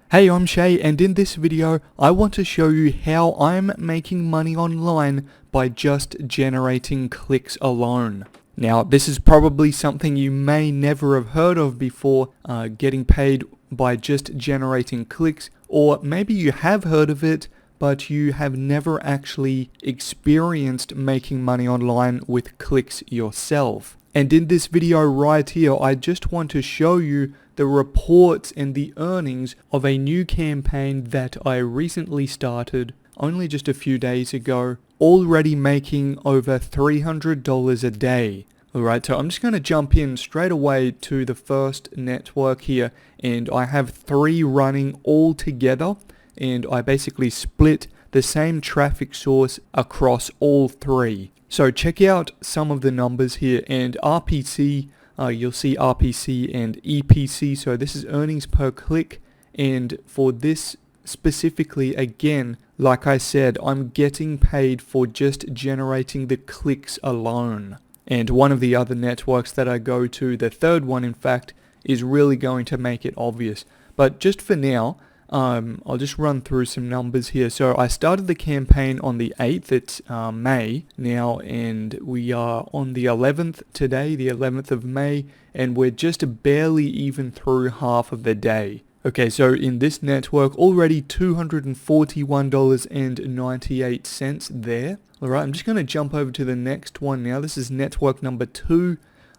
Hey, I'm Shay, and in this video I want to show you how I'm making money online by just generating clicks alone. Now, this is probably something you may never have heard of before, getting paid by just generating clicks, or maybe you have heard of it, but you have never actually experienced making money online with clicks yourself. And in this video right here, I just want to show you the reports and the earnings of a new campaign that I recently started only just a few days ago, already making over $300 a day. Alright, so I'm just going to jump in straight away to the first network here, and I have 3 running all together, and I basically split the same traffic source across all 3. So check out some of the numbers here, and RPC, you'll see RPC and EPC, so this is earnings per click, and for this specifically, again, like I said, I'm getting paid for just generating the clicks alone. And one of the other networks that I go to, the third one in fact, is really going to make it obvious. But just for now, I'll just run through some numbers here. So I started the campaign on the 8th, it's May now, and we are on the 11th today, the 11th of May, and we're just barely even through half of the day. Okay, so in this network, already $241.98 there. Alright, I'm just going to jump over to the next one now. This is network number 2.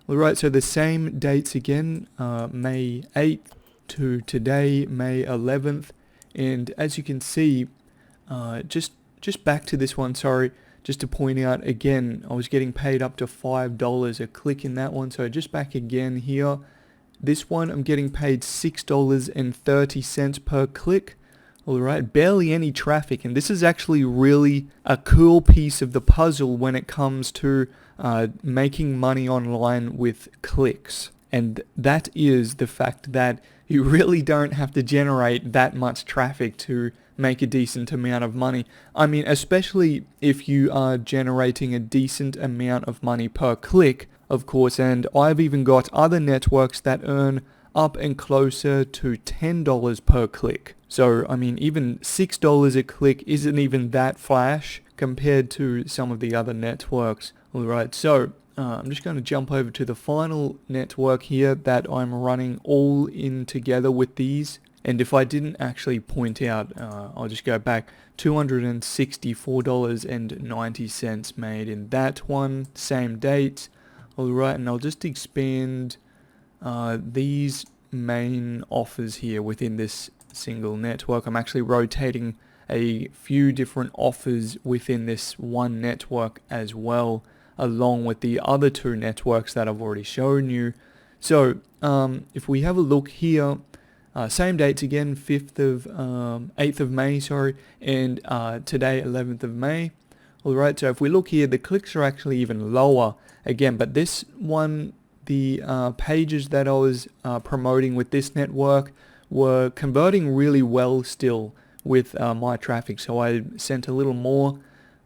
Alright, so the same dates again, May 8th. To today, May 11th, and as you can see, just back to this one, sorry, just to point out again, I was getting paid up to $5 a click in that one, so just back again here, this one I'm getting paid $6.30 per click. Alright, barely any traffic, and this is actually really a cool piece of the puzzle when it comes to making money online with clicks. And that is the fact that you really don't have to generate that much traffic to make a decent amount of money. I mean, especially if you are generating a decent amount of money per click, of course, and I've even got other networks that earn up and closer to $10 per click. So, I mean, even $6 a click isn't even that flash compared to some of the other networks. Alright, so I'm just going to jump over to the final network here that I'm running all in together with these. And if I didn't actually point out, I'll just go back, $264.90 made in that one, same date. Alright, and I'll just expand these main offers here within this single network. I'm actually rotating a few different offers within this one network as well, along with the other 2 networks that I've already shown you. So if we have a look here, same dates again, 8th of May, sorry, and today 11th of May. Alright, so if we look here, the clicks are actually even lower again, but this one, the pages that I was promoting with this network were converting really well still with my traffic, so I sent a little more.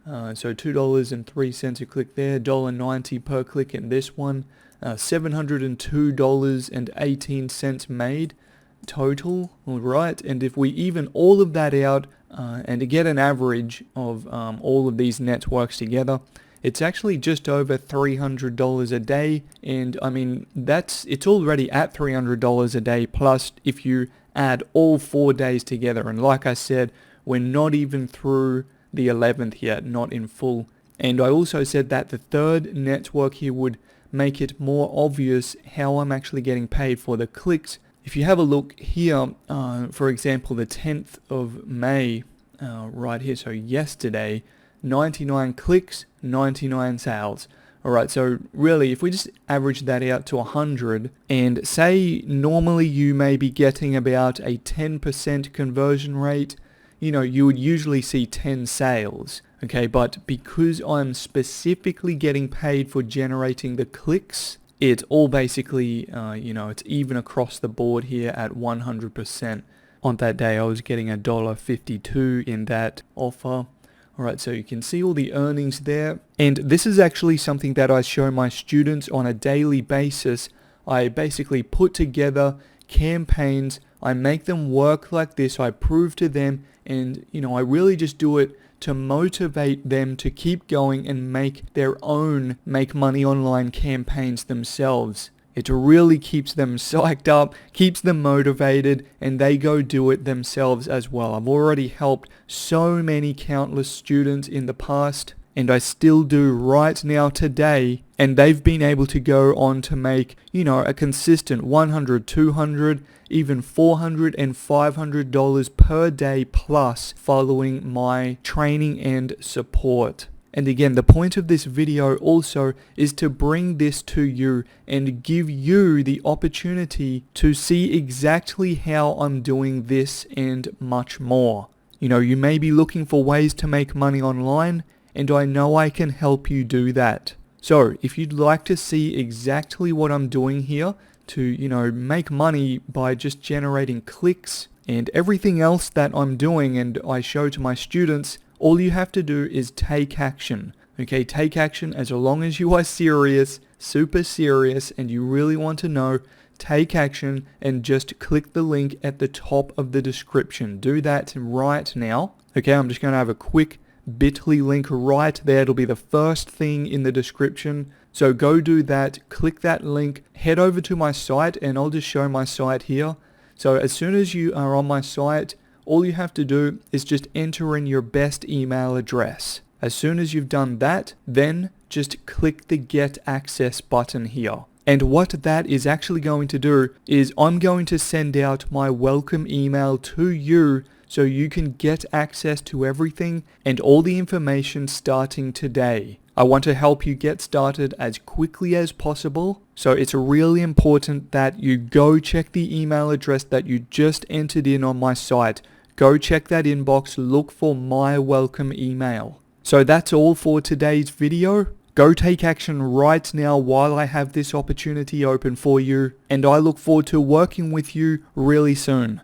So $2.03 a click there, $1.90 per click in this one, $702.18 made total. Alright, and if we even all of that out and to get an average of all of these networks together, it's actually just over $300 a day, and I mean it's already at $300 a day, plus if you add all 4 days together, and like I said, we're not even through the 11th yet, not in full. And I also said that the third network here would make it more obvious how I'm actually getting paid for the clicks. If you have a look here, for example, the 10th of May, right here, so yesterday, 99 clicks, 99 sales. Alright, so really, if we just average that out to 100, and say normally you may be getting about a 10% conversion rate, you know, you would usually see 10 sales, okay, but because I'm specifically getting paid for generating the clicks, it's all basically, it's even across the board here at 100%. On that day, I was getting $1.52 in that offer. Alright, so you can see all the earnings there, and this is actually something that I show my students on a daily basis. I basically put together campaigns I make them work like this. I prove to them, and I really just do it to motivate them to keep going and make their own make money online campaigns themselves. It really keeps them psyched up, keeps them motivated, and they go do it themselves as well. I've already helped so many countless students in the past, and I still do right now today, and they've been able to go on to make, a consistent $100, $200, even $400 and $500 per day plus following my training and support. And again, the point of this video also is to bring this to you and give you the opportunity to see exactly how I'm doing this and much more. You may be looking for ways to make money online, and I know I can help you do that. So if you'd like to see exactly what I'm doing here to, make money by just generating clicks and everything else that I'm doing and I show to my students, all you have to do is take action. Okay, take action as long as you are serious, super serious, and you really want to know. Take action and just click the link at the top of the description. Do that right now. Okay, I'm just going to have a quick bit.ly link right there. It'll be the first thing in the description. So go do that, click that link, head over to my site, and I'll just show my site here. So as soon as you are on my site, all you have to do is just enter in your best email address. As soon as you've done that, then just click the Get Access button here. And what that is actually going to do is I'm going to send out my welcome email to you so you can get access to everything and all the information starting today. I want to help you get started as quickly as possible, so it's really important that you go check the email address that you just entered in on my site. Go check that inbox, look for my welcome email. So that's all for today's video. Go take action right now while I have this opportunity open for you, and I look forward to working with you really soon.